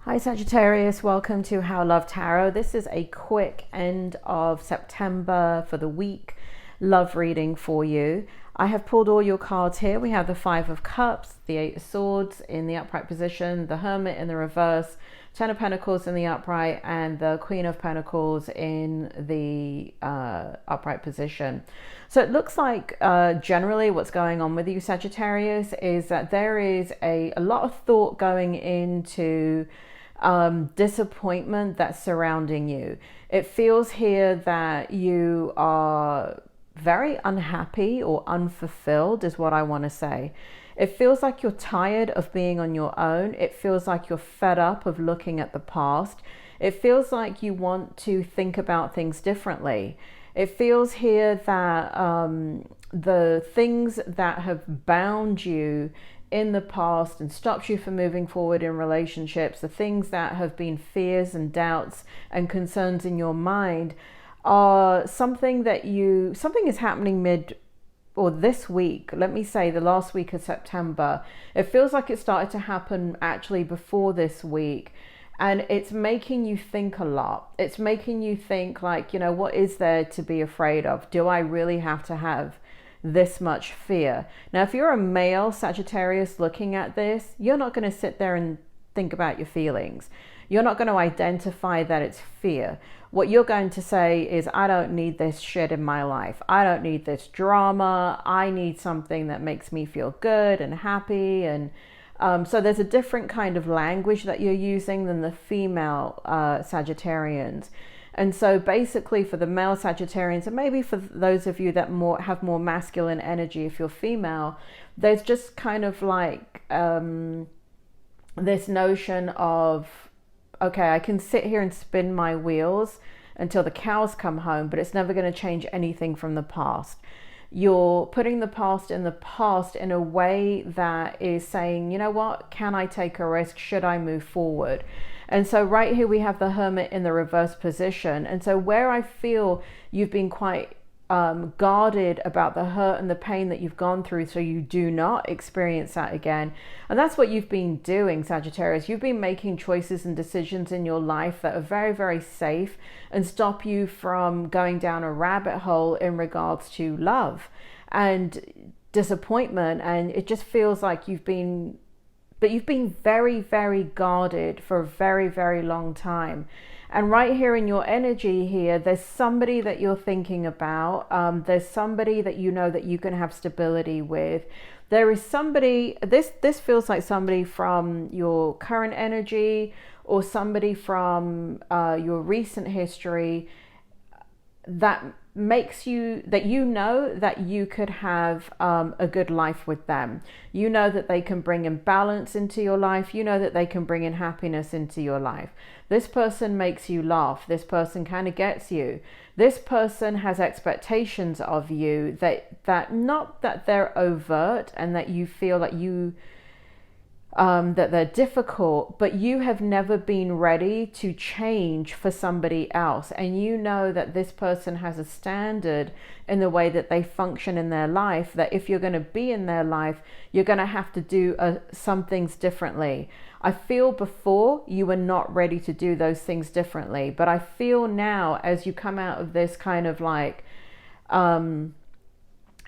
Hi Sagittarius, welcome to How Love Tarot. This is a quick end of September for the week love reading for you. I have pulled all your cards here. We have the Five of Cups, the Eight of Swords in the upright position, the Hermit in the reverse, Ten of Pentacles in the upright, and the Queen of Pentacles in the upright position. So it looks like generally what's going on with you, Sagittarius, is that there is a lot of thought going into disappointment that's surrounding you. It feels here that you are very unhappy or unfulfilled is what I want to say. It feels like you're tired of being on your own. It feels like you're fed up of looking at the past. It feels like you want to think about things differently. It feels here that the things that have bound you in the past and stopped you from moving forward in relationships, the things that have been fears and doubts and concerns in your mind are something is happening this week. Let me say the last week of September. It feels like it started to happen actually before this week. And it's making you think a lot. It's making you think like, what is there to be afraid of? Do I really have to have this much fear? Now, if you're a male Sagittarius looking at this, you're not going to sit there and think about your feelings. You're not going to identify that it's fear. What you're going to say is, I don't need this shit in my life. I don't need this drama. I need something that makes me feel good and happy. And so there's a different kind of language that you're using than the female Sagittarians. And so basically for the male Sagittarians, and maybe for those of you that have more masculine energy, if you're female, there's just kind of like this notion of, okay, I can sit here and spin my wheels until the cows come home, but it's never going to change anything from the past. You're putting the past in a way that is saying, you know what, can I take a risk? Should I move forward? And so right here we have the Hermit in the reverse position. And so where I feel you've been quite guarded about the hurt and the pain that you've gone through, so you do not experience that again. And that's what you've been doing, Sagittarius. You've been making choices and decisions in your life that are very, very safe and stop you from going down a rabbit hole in regards to love and disappointment. And it just feels like you've been very, very guarded for a very, very long time. And right here in your energy here, there's somebody that you're thinking about. There's somebody that you know that you can have stability with. There is somebody, this feels like somebody from your current energy or somebody from your recent history that makes you, that you could have a good life with them. You know that they can bring in balance into your life. You know that they can bring in happiness into your life. This person makes you laugh. This person kind of gets you. This person has expectations of you that not that they're overt and that you feel like you that they're difficult, but you have never been ready to change for somebody else. And you know that this person has a standard in the way that they function in their life, that if you're going to be in their life, you're going to have to do some things differently. I feel before you were not ready to do those things differently, but I feel now as you come out of this kind of like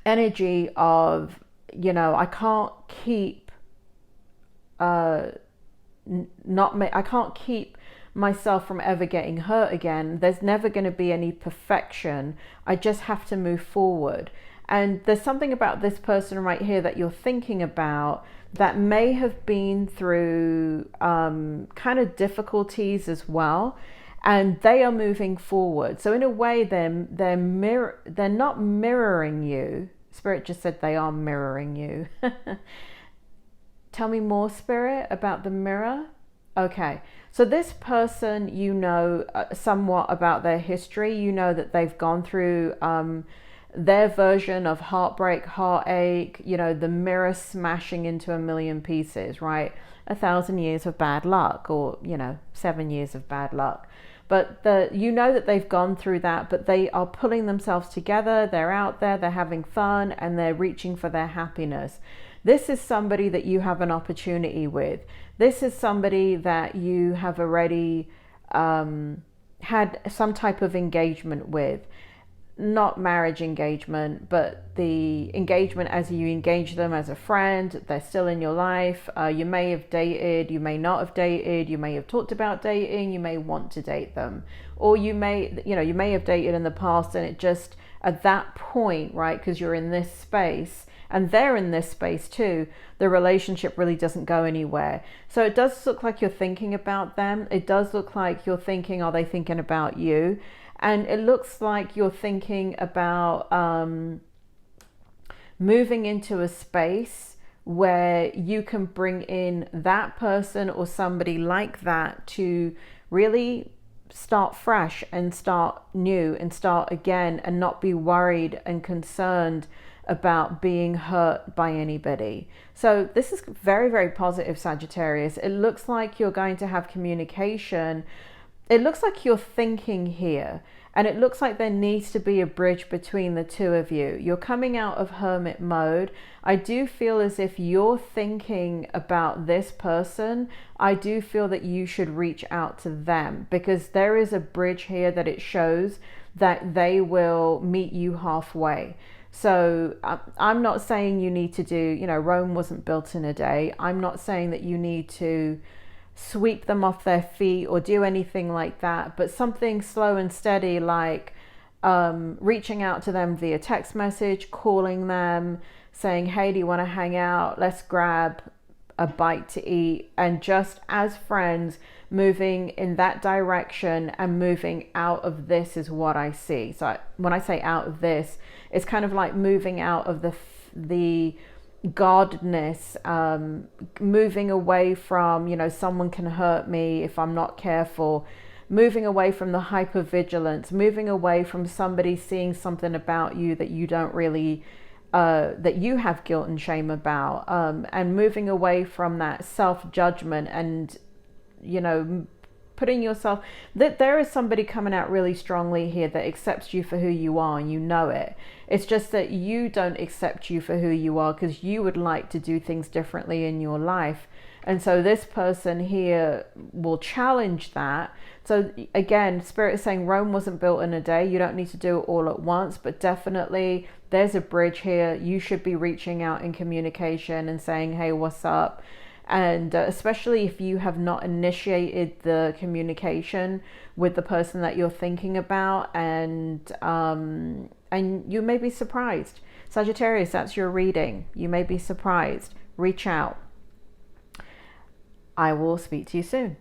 energy of, I can't keep I can't keep myself from ever getting hurt again. There's never going to be any perfection. I just have to move forward. And there's something about this person right here that you're thinking about that may have been through kind of difficulties as well, and they are moving forward. So in a way, they're not mirroring you. Spirit just said they are mirroring you. Tell me more, Spirit, about the mirror. Okay, so this person, somewhat about their history. You know that they've gone through their version of heartbreak, heartache, the mirror smashing into a million pieces, right? 1,000 years of bad luck, or 7 years of bad luck. But that they've gone through that, but they are pulling themselves together. They're out there, they're having fun, and they're reaching for their happiness. This is somebody that you have an opportunity with. This is somebody that you have already had some type of engagement with. Not marriage engagement, but the engagement as you engage them as a friend. They're still in your life. You may have dated, you may not have dated, you may have talked about dating, you may want to date them, or you may have dated in the past, and it just at that point, right, because you're in this space and they're in this space too, the relationship really doesn't go anywhere. So it does look like you're thinking about them. It does look like you're thinking, are they thinking about you? And it looks like you're thinking about moving into a space where you can bring in that person or somebody like that to really start fresh and start new and start again, and not be worried and concerned about being hurt by anybody. So this is very, very positive, Sagittarius. It looks like you're going to have communication. It looks like you're thinking here, and it looks like there needs to be a bridge between the two of you. You're coming out of hermit mode. I do feel as if you're thinking about this person. I do feel that you should reach out to them, because there is a bridge here that it shows that they will meet you halfway. So I'm not saying you need to do, Rome wasn't built in a day. I'm not saying that you need to sweep them off their feet or do anything like that, but something slow and steady, like reaching out to them via text message, calling them, saying, hey, do you want to hang out? Let's grab a bite to eat. And just as friends, moving in that direction and moving out of this is what I see. So when I say out of this, it's kind of like moving out of the godness, moving away from, someone can hurt me if I'm not careful, moving away from the hypervigilance, moving away from somebody seeing something about you that you don't really, that you have guilt and shame about, and moving away from that self-judgment and, putting yourself, that there is somebody coming out really strongly here that accepts you for who you are, and you know it. It's just that you don't accept you for who you are because you would like to do things differently in your life. And so this person here will challenge that. So again, Spirit is saying Rome wasn't built in a day. You don't need to do it all at once, but definitely there's a bridge here. You should be reaching out in communication and saying, hey, what's up? And especially if you have not initiated the communication with the person that you're thinking about, and you may be surprised. Sagittarius, that's your reading. You may be surprised. Reach out. I will speak to you soon.